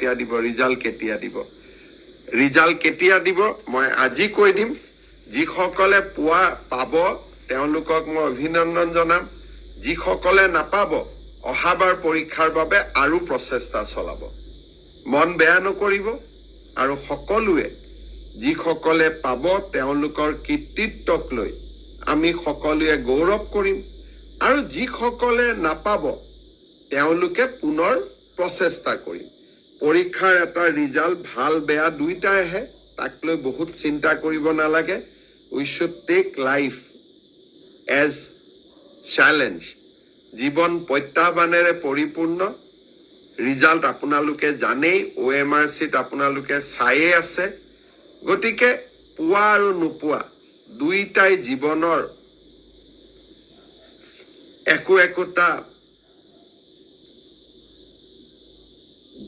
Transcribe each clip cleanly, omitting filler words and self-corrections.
কেতিয়া দিব, ৰিজাল্ট কেতিয়া দিব। ৰিজাল্ট কেতিয়া দিব মই আজি কৈ দিম। যিসকলে পাব তেওঁলোকক মই অভিনন্দন জনাম। যিসকলে নাপাব অহাবাৰ পৰীক্ষাৰ বাবে আৰু প্ৰচেষ্টা চলাব। মন বেয়া নকৰিব আৰু সকলোৱে যিসকলে পাব তেওঁলোকৰ কৃতিত্বক লৈ আমি সকলোৱে গৌৰৱ কৰিম আৰু যিসকলে নাপাব তেওঁলোকে পুনৰ প্ৰচেষ্টা কৰিম। পৰীক্ষাৰ এটা ৰিজাল্ট ভাল বেয়া দুইটাই আহে, তাক লৈ বহুত চিন্তা কৰিব নালাগে। We should take life as challenge. জীৱন প্ৰত্যাহ্বানেৰে পৰিপূৰ্ণ। ৰিজাল্ট আপোনালোকে জানেই, OMRCত আপোনালোকে চায়ে আছে। গতিকে পোৱা আৰু নোপোৱা দুইটাই জীৱনৰ একোটা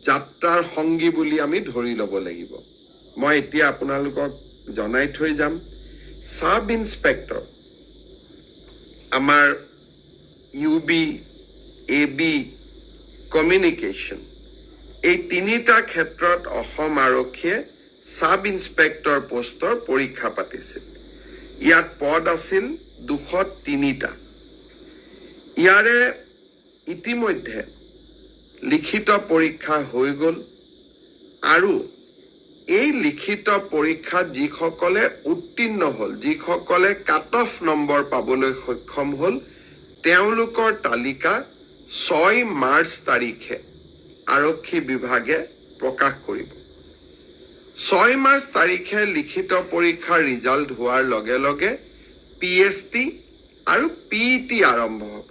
যাত্ৰাৰ সংগী বুলি আমি ধৰি ল'ব লাগিব। মই এতিয়া আপোনালোকক জনাই থৈ যাম, সাব ইন্সপেক্টৰ আমাৰ UB, AB, কমিউনিকেশ্যন এই তিনিটা ক্ষেত্ৰত অসম আৰক্ষীয়ে সাব ইন্সপেক্টৰ পোষ্টৰ পৰীক্ষা পাতিছিল। ইয়াত পদ আছিল 203টা। ইয়াৰে ইতিমধ্যে লিখিত পৰীক্ষা হৈ গ'ল আৰু এই লিখিত পৰীক্ষাত যিসকলে উত্তীৰ্ণ হ'ল, যিসকলে কাট অফ নম্বৰ পাবলৈ সক্ষম হ'ল, তেওঁলোকৰ তালিকা 6 মাৰ্চ তাৰিখে আৰক্ষী বিভাগে প্ৰকাশ কৰিব। 6 মাৰ্চ তাৰিখে লিখিত পৰীক্ষাৰ ৰিজাল্ট হোৱাৰ লগে লগে PST আৰু PET আৰম্ভ হ'ব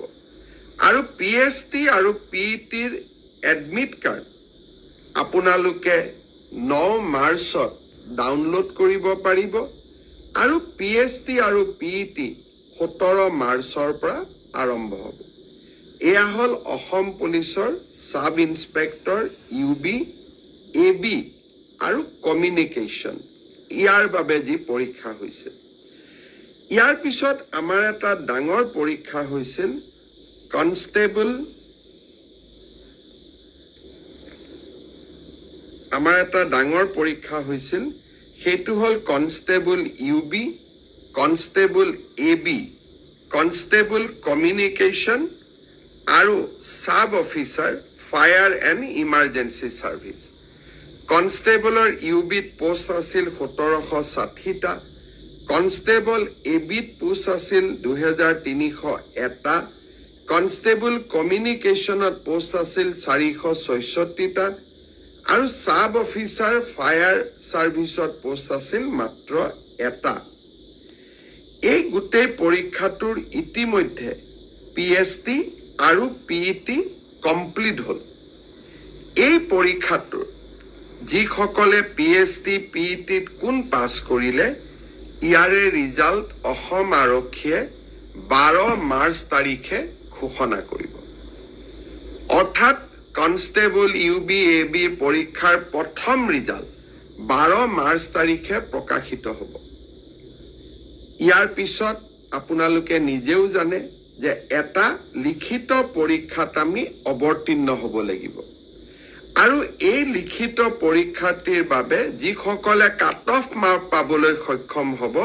আৰু PST আৰু PETৰ এডমিট কাৰ্ড আপোনালোকে 9 মাৰ্চত ডাউনলোড কৰিব পাৰিব আৰু PST আৰু PET 17 মাৰ্চৰ পৰা আৰম্ভ হ'ব। এয়া হ'ল অসম পুলিচৰ সাব ইন্সপেক্টৰ UB, AB আৰু কমিউনিকেশ্যন ইয়াৰ বাবে যি পৰীক্ষা হৈছিল। ইয়াৰ পিছত আমাৰ এটা ডাঙৰ পৰীক্ষা হৈছিল কনষ্টেবল। সেইটো হ'ল constable UB, constable AB, constable communication আৰু sub officer fire and emergency service. কনষ্টেবলৰ UBত পোষ্ট আছিল 1760টা, কনষ্টেবল ABত পোষ্ট আছিল 2301টা, কনষ্টেবল কমিউনিকেশ্যনত পোষ্ট আছিল 466টা আৰু সাব অফিচাৰ ফায়াৰ ছাৰ্ভিচত পোষ্ট আছিল মাত্ৰ 1টা। এই গোটেই পৰীক্ষাটোৰ ইতিমধ্যে PST আৰু PET কমপ্লিট হ'ল। এই পৰীক্ষাটোৰ যিসকলে PST, PETত কোন পাছ কৰিলে ইয়াৰে ৰিজাল্ট অসম আৰক্ষীয়ে 12 মাৰ্চ তাৰিখে ঘোষণা কৰিব। অৰ্থাৎ কনষ্টেবল UB, AB পৰীক্ষাৰ প্ৰথম ৰিজাল্ট 12 মাৰ্চ তাৰিখে প্ৰকাশিত হ'ব। ইয়াৰ পিছত আপোনালোকে নিজেও জানে যে এটা লিখিত পৰীক্ষাত আমি অৱতীৰ্ণ হ'ব লাগিব আৰু এই লিখিত পৰীক্ষাটিৰ বাবে যিসকলে কাট অফ মাৰ্ক পাবলৈ সক্ষম হ'ব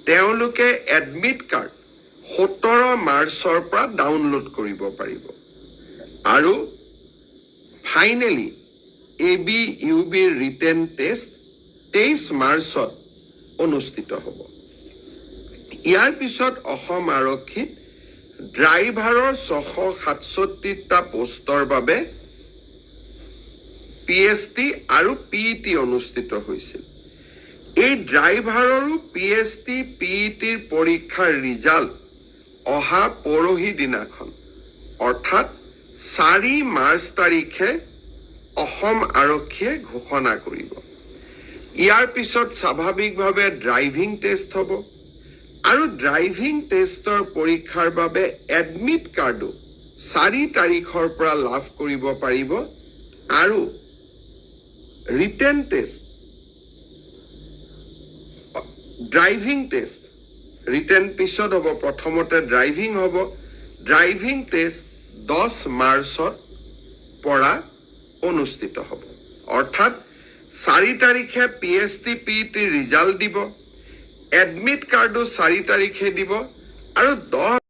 তেওঁলোকে এডমিট কাৰ্ড 17 মাৰ্চৰ পৰা ডাউনলোড কৰিব পাৰিব আৰু finally AB, UB written test 23 মাৰ্চত অনুষ্ঠিত হ'ব। ইয়াৰ পিছত অসম আৰক্ষীত ড্ৰাইভাৰৰ 667টা পোষ্টৰ বাবে PST আৰু PET অনুষ্ঠিত হৈছিল। এই ড্ৰাইভাৰৰো PST, PETৰ পৰীক্ষাৰ ৰিজাল্ট অহা পৰহি দিনাখন অৰ্থাৎ 4 মাৰ্চ তাৰিখে অসম আৰক্ষীয়ে ঘোষণা কৰিব। ইয়াৰ পিছত স্বাভাৱিকভাৱে ড্ৰাইভিং টেষ্ট হ'ব আৰু ড্ৰাইভিং টেষ্টৰ পৰীক্ষাৰ বাবে এডমিট কাৰ্ডো 4 তাৰিখৰ পৰা লাভ কৰিব পাৰিব আৰু written test, driving test written পিছত হ'ব, প্ৰথমতে ড্ৰাইভিং হ'ব। ড্ৰাইভিং টেষ্ট 10 মাৰ্চৰ পৰা অনুষ্ঠিত হ'ব। অৰ্থাৎ 4 তাৰিখে PST PET ৰিজাল্ট দিব, এডমিট কাৰ্ডো 4 তাৰিখে দিব আৰু 10